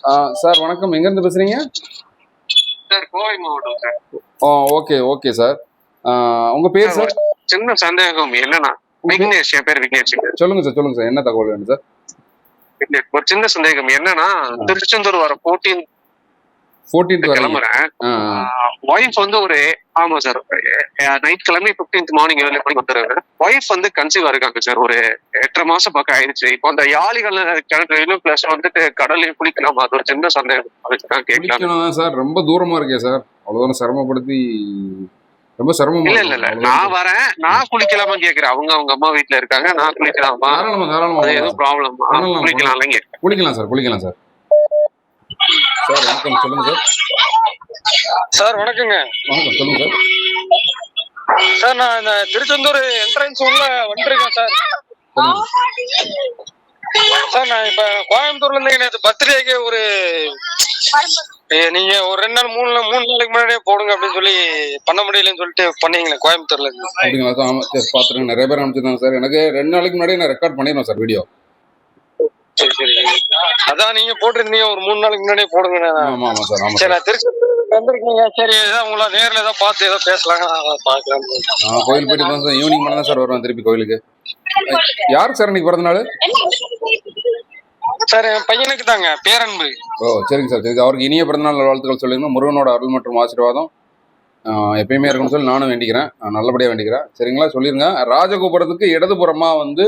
Sir வணக்கம், எங்கேருந்து பேசுறீங்க? சார் கோவை மாவட்டம் சார். Okay okay sir. உங்க பேர் சார்? சின்ன சந்தேகம் என்னன்னா, விக்னேஷ், என் பேர் விக்னேஷ். சொல்லுங்க சார், சொல்லுங்க சார், என்ன தகவல் வேணும் சார்? ஒரு சின்ன சந்தேகம் என்னன்னா, திருச்செந்தூர் வர 14th கிளம்புறேன். ஒய்ஃப் வந்து ஆமா சார், நைட் கிளம்பி 15th மார்னிங் ஏர்லி பண்ணி வந்துடுறேன். ஒய்ஃப் வந்து கன்சீவா இருக்காங்க சார். ஒரு 8.5 மாசம் பக்கம் ஆயிடுச்சு. இப்போ அந்த யாளிகள் கிணற்றையிலும் பிளஸ் வந்துட்டு கடலையும் குளிக்கலாம். அது ஒரு சின்ன சந்தேகம், அதுக்குதான் கேட்கலாம் சார். ரொம்ப தூரமா இருக்கே சார், அவ்வளவு தூரம் சிரமப்படுத்தி ரொம்ப சிரமம். இல்ல நான் வரேன், நான் குளிக்கலாமா கேக்குறேன். அவங்க அம்மா வீட்டுல இருக்காங்க, நான் குளிக்கலாமா? எதுவும் ப்ராப்ளம்? குளிக்கலாம் இல்லைங்க? குளிக்கலாம் சார், குளிக்கலாம் சார். சார் வணக்கம், சொல்லுங்க சார். சார் வணக்கங்க. வணக்கம், சொல்லுங்க சார். சார் நான் இந்த திருச்செந்தூர் என்ட்ரன்ஸ் உள்ள வந்துருக்கேன் சார். சார் நான் இப்ப கோயம்புத்தூர்ல இருந்து நேற்று பர்த்டேக்கு நீங்க ஒரு 2 நாள் 3 நாளைக்கு முன்னாடியே போடுங்க அப்படின்னு சொல்லி பண்ண முடியலன்னு சொல்லிட்டு பண்ணீங்களே கோயம்புத்தூர்ல இருந்து. அப்படிங்களா சார்? ஆமா சார், பாத்துருங்க, நிறைய பேர் அனுப்பிச்சிருந்தாங்க சார். எனக்கு 2 நாளைக்கு முன்னாடியே நான் ரெக்கார்ட் பண்ணிடுவேன் சார் வீடியோ. சரி, அதான் நீங்க போட்டிருந்தீங்க ஒரு 3 நாளைக்கு முன்னாடியே போடுங்க. ஆமா சார், ஆமா. சரி, நான் திருச்செந்தூர் வந்திருக்கீங்க, சரி உங்களை நேரில் ஏதாவது பார்த்து ஏதோ பேசலாங்க பாக்கலாம். கோயில் போயிட்டு தான் சார், ஈவினிங் மேலே தான் சார் வருவேன் திருப்பி கோயிலுக்கு. யாருக்கு சார் இன்னைக்கு பிறந்த நாள்? சார் என் பையனுக்கு தாங்க, பேரன்பு. சரிங்க சார், சரி. அவருக்கு இனிய பிறந்தநாள் வாழ்த்துக்கள் சொல்லுங்க. முருகனோட அருள் மற்றும் ஆசீர்வாதம் எப்பயுமே இருக்குன்னு சொல்லி நானும் வேண்டிக்கிறேன், நல்லபடியாக வேண்டிக்கிறேன். சரிங்களா? சொல்லிருங்க. ராஜகோபுரத்துக்கு இடதுபுறமா வந்து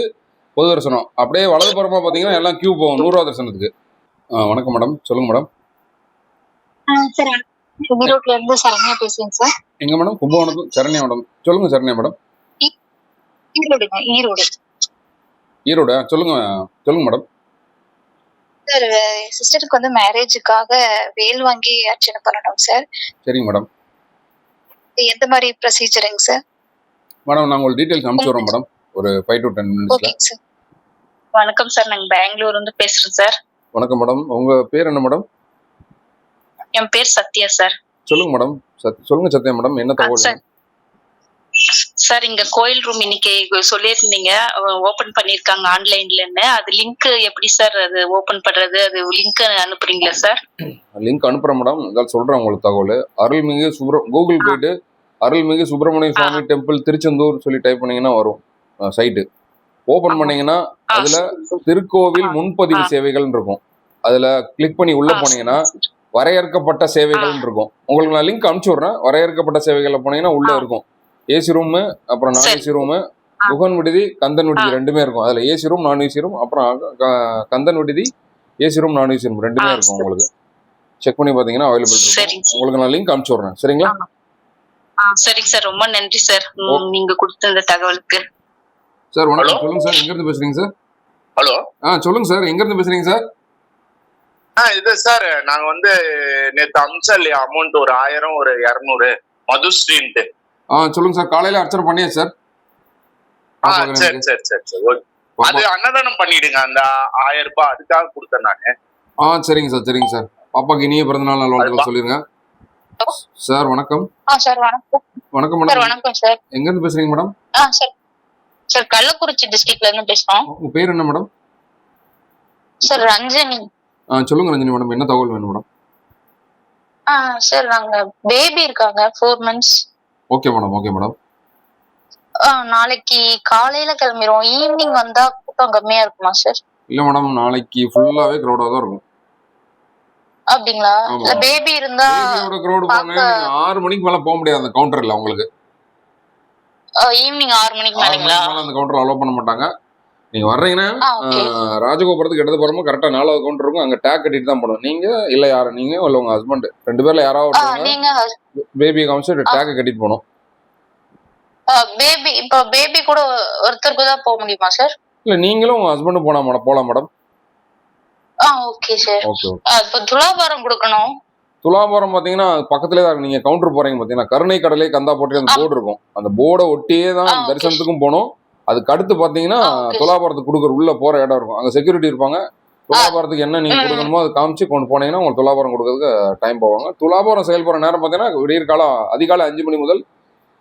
பொது தரிசனம், அப்படியே வலதுபுறமா பார்த்தீங்கன்னா எல்லாம் கியூ போகும் 100 ரூபா தரிசனத்துக்கு. வணக்கம் மேடம், சொல்லுங்க மேடம். ஈரோட்ல இருந்து சரண்யா பேசுறேன் சார். எங்க மேடம்? கும்பகோணம் சரண்யா மேடம். சொல்லுங்க சரண்யா மேடம். ஈரோடு சொல்லுங்க, சொல்லுங்க மேடம். சார் சிஸ்டருக்கு வந்து மேரேஜுக்காக வேல் வாங்கி அர்ச்சனை பண்ணணும் சார். சரிங்க மேடம். எந்த மாதிரி ப்ரொசீஜருங்க சார்? மேடம் நான் உங்களுக்கு டீடைல்ஸ் அனுப்பிச்சு வரேன் மேடம், ஒரு 5 to 10 minutesல. சார் வணக்கம் சார், நாங்க பெங்களூர்ல இருந்து பேசுறோம் சார். வணக்கம் மேடம், உங்க பேர் என்ன மேடம்? என் பேர் சத்யா சார். சொல்லுங்க மேடம். சொல்லுங்க சத்யா மேடம், என்ன தகவல்? சார் இங்க கோயில் ரூம் இன்னைக்கு சொல்லியிருந்தீங்க ஓபன் பண்ணிருக்காங்க ஆன்லைன்லன்னு. அது லிங்க் எப்படி சார் அது ஓபன் பண்றது? அது லிங்க் அனுப்புறீங்களா சார்? லிங்க் அனுப்புறேன் மேடம், இதான் சொல்றேன் உங்களுக்கு தகவல். அருள்மிகு கூகுள் போயிட்டு அருள்மிகு சுப்பிரமணிய சுவாமி டெம்பிள் திருச்செந்தூர் சொல்லி டைப் பண்ணீங்கன்னா வரும் சைட்டு. ஓபன் பண்ணீங்கன்னா அதுல திருக்கோவில் முன்பதிவு சேவைகள் இருக்கும். அதுல கிளிக் பண்ணி உள்ள போனீங்கன்னா வரையறுக்கப்பட்ட சேவைகள் இருக்கும். உங்களுக்கு நான் லிங்க் அனுப்பிச்சு விடுறேன். வரையறுக்கப்பட்ட சேவைகள்ல போனீங்கன்னா உள்ள இருக்கும் ஏசி ரூமு, அப்புறம் நான் ஏசி ரூமு, குகன் விடுதி, கந்தன் விடுதி ரெண்டுமே இருக்கும். அதுல ஏசி ரூம், நான் ஏசி ரூம், அப்புறம் கந்தன் விடுதி, ஏசி ரூம், நான் ஏசி ரூம் ரெண்டுமே இருக்கும். உங்களுக்கு செக் பண்ணி பாத்தீங்கன்னா அவைலபிள் இருக்கும். உங்களுக்கு நான் லிங்க் அனுப்பிச்சு விடுறேன். சரிங்களா? சரிங்க சார், ரொம்ப நன்றி சார் நீங்க கொடுத்த இந்த தகவலுக்கு. சார் வணக்கம், சொல்லுங்க சார், எங்க இருந்து பேசுறீங்க சார்? ஹலோ. சொல்லுங்க சார், எங்க இருந்து பேசுறீங்க சார்? இது சார் நாங்க வந்து நேத்து அமிச்சா இல்லையா அமௌண்ட் ஒரு 1000 ஒரு 200 மதுஸ்ரீன்ட்டு. சொல்லுங்க சார், காலையில அர்ச்சனை பண்ணியா சார்? சரி சரி சரி சரி, ஓகே. அது அன்னதானம் பண்ணிடுங்க, அந்த 1000 ரூபாய் அதுக்காக கொடுத்தேன் நானு. சரிங்க சார், சரிங்க சார். பாப்பாக்கு இனிய பிறந்தநாள் நல்வாழ்த்துக்கள் சொல்லிருங்க. சார் வணக்கம். சார் வணக்கம். வணக்கம் மேடம். வணக்கம் சார். எங்க இருந்து பேசுறீங்க மேடம்? சார் கள்ளக்குறிச்சி டிஸ்ட்ரிக்ட்ல இருந்து பேசுறோம். உங்க பேர் என்ன மேடம்? சார் ரஞ்சனி. சொல்லுங்க ரஞ்சனி மேடம், என்ன தகவல் வேணும் மேடம்? சார் நாங்க பேபி இருக்காங்க 4 months. Okay madam, okay madam. நாளைக்கு காலையில கிளம்பிடுவோம். ஈவினிங் வந்தா கூட்டம் கம்மியா இருக்குமா சார்? இல்ல மேடம், நாளைக்கு ஃபுல்லாவே கிரௌடா தான் இருக்கும். அப்படிங்களா? இல்ல பேபி இருந்தா பேபியோட கிரௌட் போனா 6 மணிக்கு மேல போக முடியாது அந்த கவுண்டர்ல. உங்களுக்கு ஈவினிங் 6 மணிக்கு மேலங்களா? அந்த கவுண்டர் அலோவ் பண்ண மாட்டாங்க. நீங்க வர்றீங்கன்னா ராஜகோபுரத்துக்கு இடது புறமா கரெக்டா 4வது கவுண்டர் இருக்கும். அங்க டேக் கட்டிட்டு தான் போகணும். நீங்க இல்ல யாரு, நீங்க இல்ல உங்க ஹஸ்பண்ட், 2 பேர்ல யாராவது பேபி காமிச்சு டேக் கட்டிட்டு போகணும். பேபி இப்ப பேபி கூட ஒருத்தருக்கு தான் போக முடியுமா சார்? இல்ல நீங்களும் உங்க ஹஸ்பண்ட் போலாம் மேடம். Okay sir. இப்ப துலாபாரம் கொடுக்கணும். துலாபாரம் பாத்தீங்கன்னா பக்கத்துலயே தான் நீங்க கவுண்டர் போறீங்க பாத்தீங்கன்னா கருணை கடலை கந்தா போட்டு அந்த போர்டு இருக்கும். அந்த போர்டை ஒட்டியே தான் தரிசனத்துக்கும் போகணும். அதுக்கு அடுத்து பாத்தீங்கன்னா துலாபாரத்துக்கு கொடுக்குற உள்ள போற இடம் இருக்கும். அங்க செக்யூரிட்டி இருப்பாங்க. துலாபாரத்துக்கு என்ன நீங்க கொடுக்கணுமோ அதை காமிச்சு கொண்டு போனீங்கன்னா உங்களுக்கு துலாபாரம் கொடுக்கறதுக்கு டைம் போவாங்க. துலாபாரம் செயல்படுற நேரம் பாத்தீங்கன்னா விடியற் காலம் அதிகாலை 5 மணி முதல்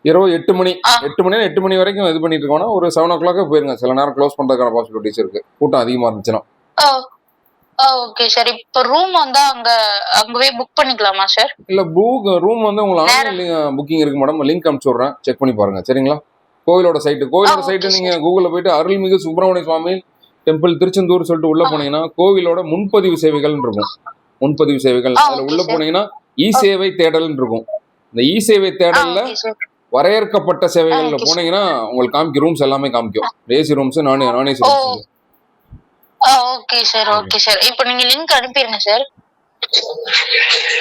இரவு 8 மணி 8 மணி வரைக்கும் இது பண்ணிட்டு இருக்கோம்னா ஒரு 7 o'clock போயிருங்க. சில நேரம் க்ளோஸ் பண்றதுக்கான பாசிபிலிட்டிஸ் இருக்கு, கூட்டம் அதிகமா இருந்துச்சுன்னா. Okay sir. இப்ப ரூம் வந்தா அங்கவே புக் பண்ணிக்கலாமா சார்? இல்ல ரூம் வந்து உங்களுக்கு ஆன்லைன் புக்கிங் இருக்கு மேடம், லிங்க் அனுப்பிச்சு விடுறேன், செக் பண்ணி பாருங்க சரிங்களா. கோவிலோட சைட்டு நீங்க கூகுள்ல போயிட்டு அருள்மிகு சுப்பிரமணிய சுவாமி டெம்பிள் திருச்செந்தூர் சொல்லிட்டு உள்ள போனீங்கன்னா கோவிலோட முன்பதிவு சேவைகள் இருக்கும். முன்பதிவு சேவைகள் அதுல உள்ள போனீங்கன்னா இ சேவை தேடல் இருக்கும். இந்த இ சேவை தேடல்ல வரையறுக்கப்பட்ட சேவைகள்ல போனீங்கன்னா உங்களுக்கு காமிக்கும், ரூம்ஸ் எல்லாமே காமிக்கும், ஏசி ரூம்ஸ் நான் AC rooms. Okay sir, okay sir. இப்போ நீங்க லிங்க் அனுப்பிருங்க சார்.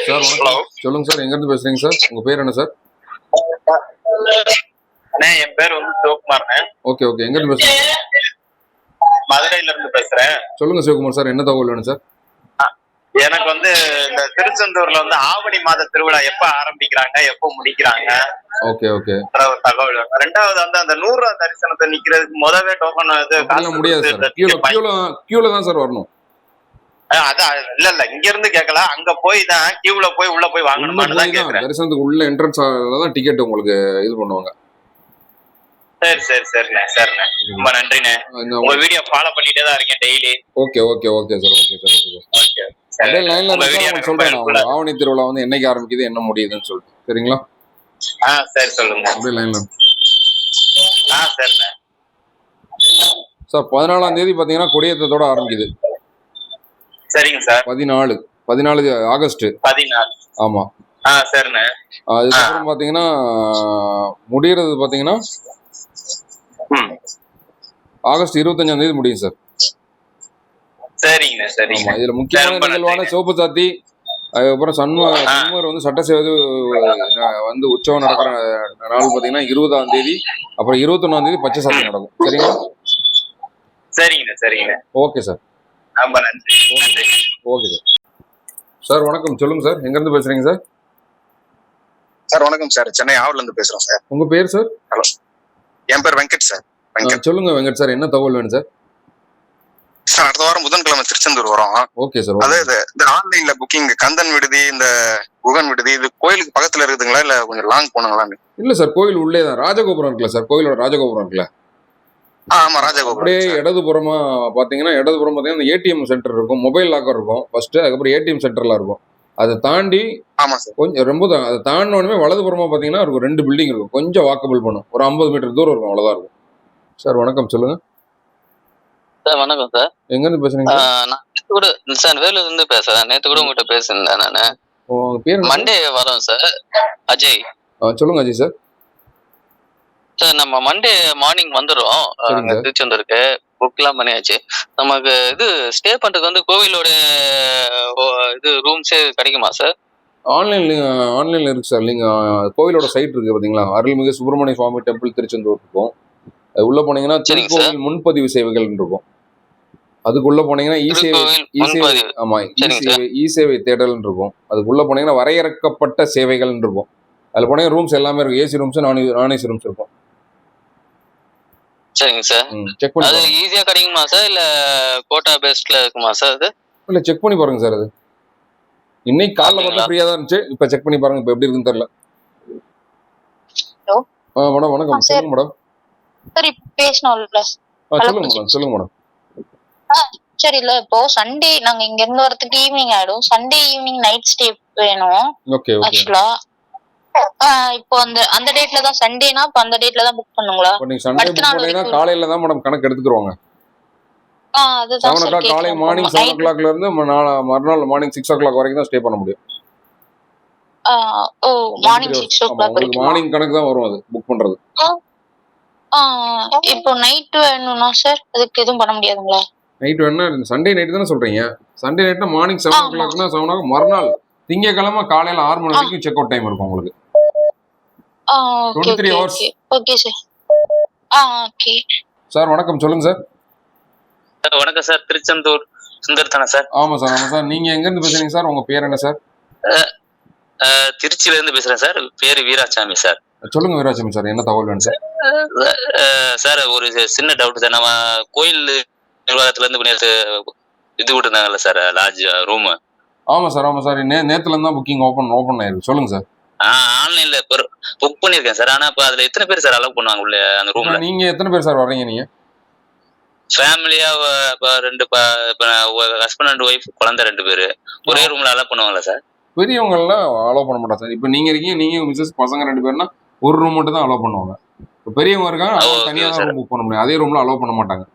சார் வணக்கம், சொல்லுங்க சார், எங்க இருந்து பேசுறீங்க சார்? உங்க பேர் என்ன சார்? என் பேர் வந்து சிவகுமார்ண்ணே. ஓகே ஓகே, எங்க இருந்து பேசுறீங்க? மதுரையில இருந்து பேசுறேன். சொல்லுங்க சிவகுமார் சார், என்ன தகவல் வேணும் சார்? எனக்கு வந்து இந்த திருச்செந்தூர்ல வந்து ஆவணி மாத திருவிழா எப்ப ஆரம்பிக்கிறாங்க, எப்ப முடிக்கிறாங்க? ஓகே ஓகே, ஒரு தகவல் வேணும். ரெண்டாவது வந்து அந்த 100 ரூபா தரிசனத்தை நிக்கிறதுக்கு முதவே டோக்கன் முடியாது சார், கியூல தான் சார் வரணும். அதான் இல்ல இங்க இருந்து கேட்கல, அங்க போய் தான் கியூல போய் உள்ள போய் வாங்கணுமா? தரிசனத்துக்கு உள்ள என்ட்ரன்ஸ் தான் டிக்கெட் உங்களுக்கு இது பண்ணுவாங்க. சரி சரி சரிண்ணே சரிண்ணே, ரொம்ப நன்றிண்ணே. உங்க வீடியோ ஃபாலோ பண்ணிட்டே தான் இருக்கேன் daily. Okay okay okay sir, okay sir, okay sir. அப்படியே லைன்ல சொல்றேன் ஆவணி திருவிழா வந்து என்னைக்கு ஆரம்பிக்குது என்ன முடியுதுன்னு சொல்லிட்டு, சரிங்களா? சரி சொல்லுங்க. அப்படியே லைன்ல. சரிண்ணே. சார் 14ஆம் தேதி பாத்தீங்கன்னா கொடியேற்றத்தோட ஆரம்பிக்குது. சரிங்க சார். 14 ஆகஸ்ட். 14. ஆமா. சரிண்ணே. அதுக்கப்புறம் பாத்தீங்கன்னா முடியறது பாத்தீங்கன்னா ஆகஸ்ட் 25ஆம் தேதி முடியும் சார். சரிங்க சரிங்க. இதுல முக்கியமான நிகழ்வான சிவப்பு சாத்தி, அதுக்கப்புறம் சண்முகர் வந்து சட்டசேவை வந்து உற்சவம் நடக்கிற நாள் பாத்தீங்கன்னா 20ஆம் தேதி, அப்புறம் 21ஆம் தேதி பச்சை சாத்தி நடக்கும், சரிங்களா? சரிங்க சரிங்க. ஓகே சார், ரொம்ப நன்றி. Okay sir. சார் வணக்கம், சொல்லுங்க சார், எங்க இருந்து பேசுறீங்க சார்? சார் வணக்கம் சார், சென்னை ஆவூர்ல இருந்து பேசுறோம் சார். உங்க பேர் சார்? ஹலோ, என் பேர் வெங்கட் சார். சொல்லுங்க வெங்கட் சார், என்ன தகவல் வேணும் சார்? சார் அடுத்த வாரம் புதன்கிழமை திருச்செந்தூர் வரோம். Okay sir. அதாவது இந்த ஆன்லைன்ல புக்கிங் கந்தன் விடுதி, இந்த குகன் விடுதி, இது கோயிலுக்கு பக்கத்துல இருக்குதுங்களா இல்ல கொஞ்சம் லாங் போனாங்களான்னு? இல்ல சார், கோயில் உள்ளே தான், ராஜகோபுரம் இருக்குல்ல சார், கோயிலோட ராஜகோபுரம் இருக்குல்ல? ஆமா, ராஜகோபுரம். அப்படியே இடதுபுறமா பாத்தீங்கன்னா ஏடிஎம் சென்டர் இருக்கும், மொபைல் லாக்கர் இருக்கும் ஃபர்ஸ்ட், அதுக்கப்புறம் ஏடிஎம் சென்டர்லாம் இருக்கும். அதை தாண்டி ஆமா சார் கொஞ்சம் ரொம்ப அதை தாண்டினோடனே வலதுபுறமா பாத்தீங்கன்னா இருக்கும் 2 பில்டிங் இருக்கும், கொஞ்சம் வாக்கபிள் பண்ணும், ஒரு 50 மீட்டர் தூரம் இருக்கும், அவ்வளவுதான் இருக்கும். சார் வணக்கம், சொல்லுங்க சார். வணக்கம் சார், எங்க இருந்து பேசுறீங்க? நான் கூட சார் வேலூர்ல இருந்து பேசுறேன். நேத்து கூட உங்ககிட்ட பேசியிருந்தேன் நானு. உங்க பேர்? மண்டே வரோம் சார். அஜய். சொல்லுங்க அஜய் சார். சார் நம்ம மண்டே மார்னிங் வந்துடும் திருச்செந்தூருக்கு, புக்லாம் பண்ணியாச்சு. நமக்கு இது ஸ்டே பண்றதுக்கு வந்து கோவிலோட இது ரூம்ஸே கிடைக்குமா சார்? ஆன்லைன்ல இருக்கு சார். நீங்க கோவிலோட சைட் இருக்கு பாத்தீங்களா, அருள்மிகு சுப்பிரமணிய சுவாமி டெம்பிள் திருச்செந்தூர் இருக்கும். அது உள்ள போனீங்கன்னா திருக்கோவில் முன்பதிவு சேவைகள் இருக்கும். அதுக்குள்ள போனீங்கன்னா இ சேவை தேடல் இருக்கும். அதுக்குள்ள போனீங்கன்னா வரையறுக்கப்பட்ட சேவைகள் இருக்கும். அதுல போனீங்கன்னா ரூம்ஸ் எல்லாமே இருக்கும், ஏசி ரூம்ஸ், நான் ஏசி ரூம்ஸ் இருக்கும். சரிங்க சார். செக் பண்ணி அது ஈஸியா கிடைக்குமா சார் இல்ல கோட்டா பேஸ்ட்ல இருக்குமா சார்? அது இல்ல, செக் பண்ணி பாருங்க சார். அது இன்னைக்கு காலைல பார்த்தா ஃப்ரீயா தான் இருந்துச்சு, இப்ப செக் பண்ணி பாருங்க இப்ப எப்படி இருக்குன்னு தெரியல. ஹலோ மேடம் வணக்கம், சொல்லுங்க மேடம். சார் இப்ப பேசணும்ல. சொல்லுங்க மேடம். சரி, இல்ல இப்போ சண்டே நாங்க இங்க இருந்து வரதுக்கு ஈவினிங் ஆயிடும். சண்டே ஈவினிங் நைட் ஸ்டே வேணும். Okay okay. ஆக்சுவலா இப்போ அந்த டேட்ல தான் சண்டேனா, அப்ப அந்த டேட்ல தான் புக் பண்ணுங்களா? நீங்க சண்டே புக் பண்ணீங்கன்னா காலையில தான் மேடம் கணக்கு எடுத்துக்குவாங்க. அதுதான் 7 o'clock காலை மார்னிங் 7 o'clockல இருந்து மறுநாள் மார்னிங் 6 o'clock வரைக்கும் தான் ஸ்டே பண்ண முடியும். ஓ, மார்னிங் 6 o'clock வரைக்கும் மார்னிங் கணக்கு தான் வரும் அது புக் பண்றது. இப்போ நைட் வேணும்னா சார் அதுக்கு எதுவும் பண்ண முடியாதுங்களா? நைட் வேணா, சண்டே நைட் தானே சொல்றீங்க? சண்டே நைட்னா மார்னிங் 7 o'clockனா 7 o'clock, மறுநாள் திங்கக்கிழமை காலையில 6 மணி வரைக்கும் செக் அவுட் டைம் இருக்கும் உங்களுக்கு. 23 hours. Okay sir. Okay sir வணக்கம், சொல்லுங்க சார். சார் வணக்கம் சார், திருச்செந்தூர் சுந்தர் தானே சார்? ஆமா சார், ஆமா சார். நீங்க எங்க இருந்து பேசுறீங்க சார்? உங்க பேர் என்ன சார்? திருச்சியில இருந்து பேசுறேன் சார். பேரு வீராசாமி சார். சொல்லுங்க வீராசாமி சார், என்ன தகவல் வேணும் சார்? சார் ஒரு சின்ன டவுட் சார். நம்ம கோயில் நிர்வாகத்துல இருந்து இது விட்டுருந்தாங்கல்ல சார், லாட்ஜ் ரூம். ஆமா சார், ஆமா சார். நேத்துல இருந்து தான் புக்கிங் ஓபன் ஆயிருக்கு. சொல்லுங்க சார். ஆன்லைன்ல புக் பண்ணிருக்கேன் சார். ஆனா இப்ப அதுல எத்தனை பேர் சார் அலோவ் பண்ணுவாங்க உள்ள அந்த ரூம்ல? நீங்க எத்தனை பேர் சார் வர்றீங்க? நீங்க ஃபேமிலியா இப்போ ஹஸ்பண்ட் அண்ட் ஒய்ஃப் குழந்தை 2 பேரு ஒரே ரூம்ல அலோ பண்ணுவாங்களா சார்? பெரியவங்க எல்லாம் அலோவ் பண்ண மாட்டாங்க சார். இப்போ நீங்க இருக்கீங்க, நீங்க மிஸ்ஸஸ் பசங்க 2 பேர்னா ஒரு ரூம் மட்டும் தான் அலோவ் பண்ணுவாங்க. இப்போ பெரியவங்க இருக்காங்க, அவங்க தனியாக தான் ரூம் புக் பண்ண முடியும். அதே ரூம்ல அலோவ் பண்ண மாட்டாங்க.